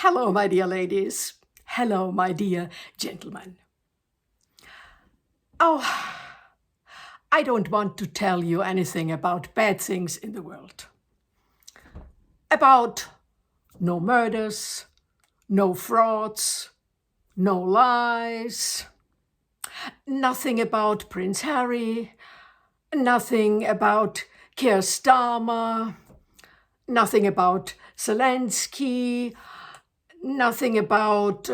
Hello, my dear ladies. Hello, my dear gentlemen. Oh, I don't want to tell you anything about bad things in the world. About no murders, no frauds, no lies, nothing about Prince Harry, nothing about Keir Starmer, nothing about Zelensky, nothing about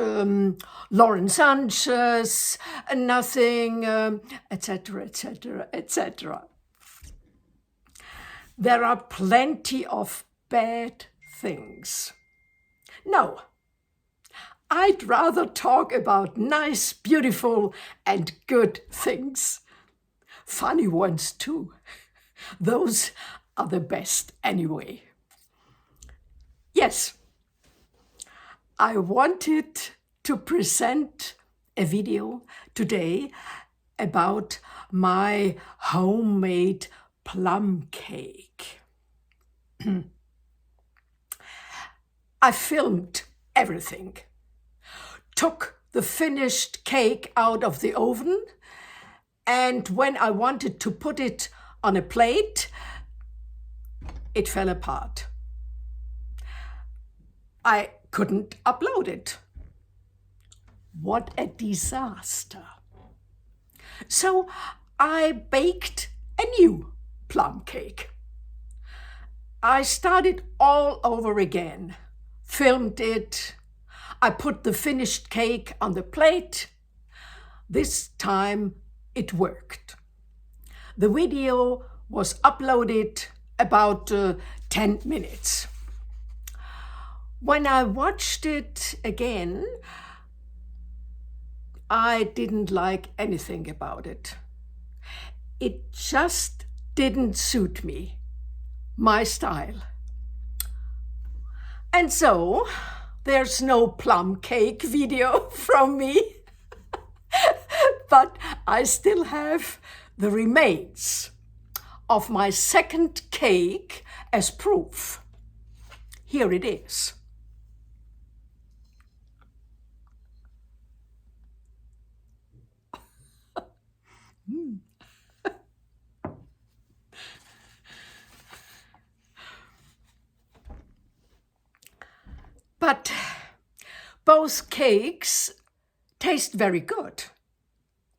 Lauren Sanchez, nothing, etc., etc., etc. There are plenty of bad things. No, I'd rather talk about nice, beautiful, and good things. Funny ones too. Those are the best anyway. Yes, I wanted to present a video today about my homemade plum cake. I filmed everything, took the finished cake out of the oven, and when I wanted to put it on a plate, it fell apart. I couldn't upload it. What a disaster. So I baked a new plum cake. I started all over again, filmed it. I put the finished cake on the plate. This time it worked. The video was uploaded about 10 minutes. When I watched it again, I didn't like anything about it. It just didn't suit me, my style. And so, there's no plum cake video from me, but I still have the remains of my second cake as proof. Here it is. But both cakes taste very good,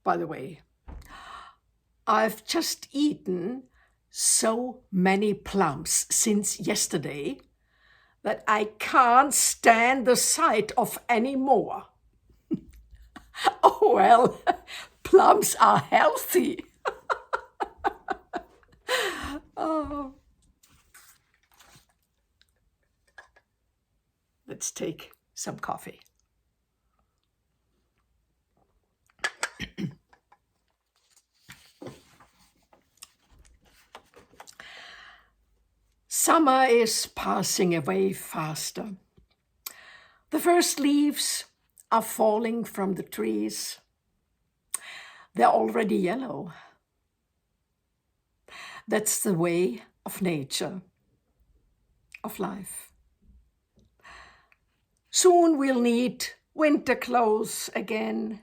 by the way. I've just eaten so many plums since yesterday that I can't stand the sight of any more. Oh well, plums are healthy. Oh. Let's take some coffee. Summer is passing away faster. The first leaves are falling from the trees. They're already yellow. That's the way of nature, of life. Soon we'll need winter clothes again.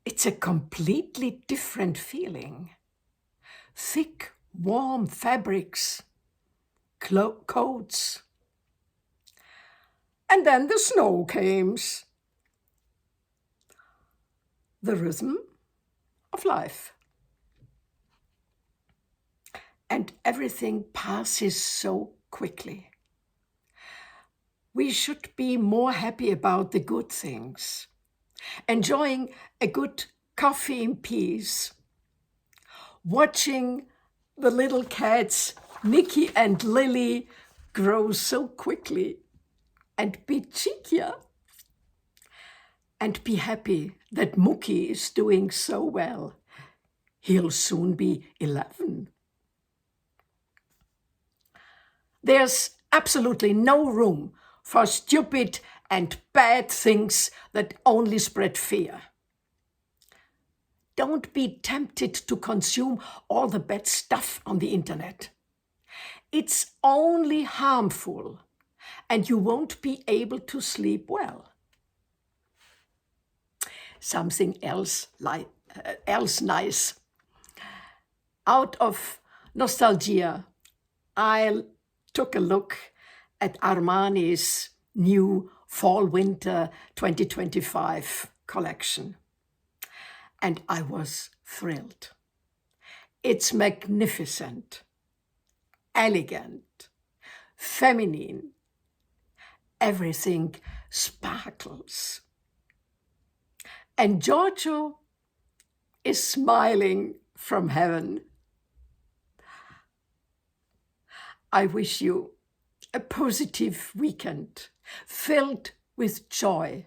It's a completely different feeling. Thick, warm fabrics, coats. And then the snow comes. The rhythm of life. And everything passes so quickly. We should be more happy about the good things, enjoying a good coffee in peace, watching the little cats, Nikki and Lily, grow so quickly, and be cheekier, and be happy that Mookie is doing so well. He'll soon be 11. There's absolutely no room for stupid and bad things that only spread fear. Don't be tempted to consume all the bad stuff on the internet. It's only harmful and you won't be able to sleep well. Something else nice. Out of nostalgia, I took a look at Armani's new Fall-Winter 2025 collection, and I was thrilled. It's magnificent, elegant, feminine. Everything sparkles. And Giorgio is smiling from heaven. I wish you a positive weekend filled with joy.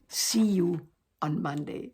See you on Monday.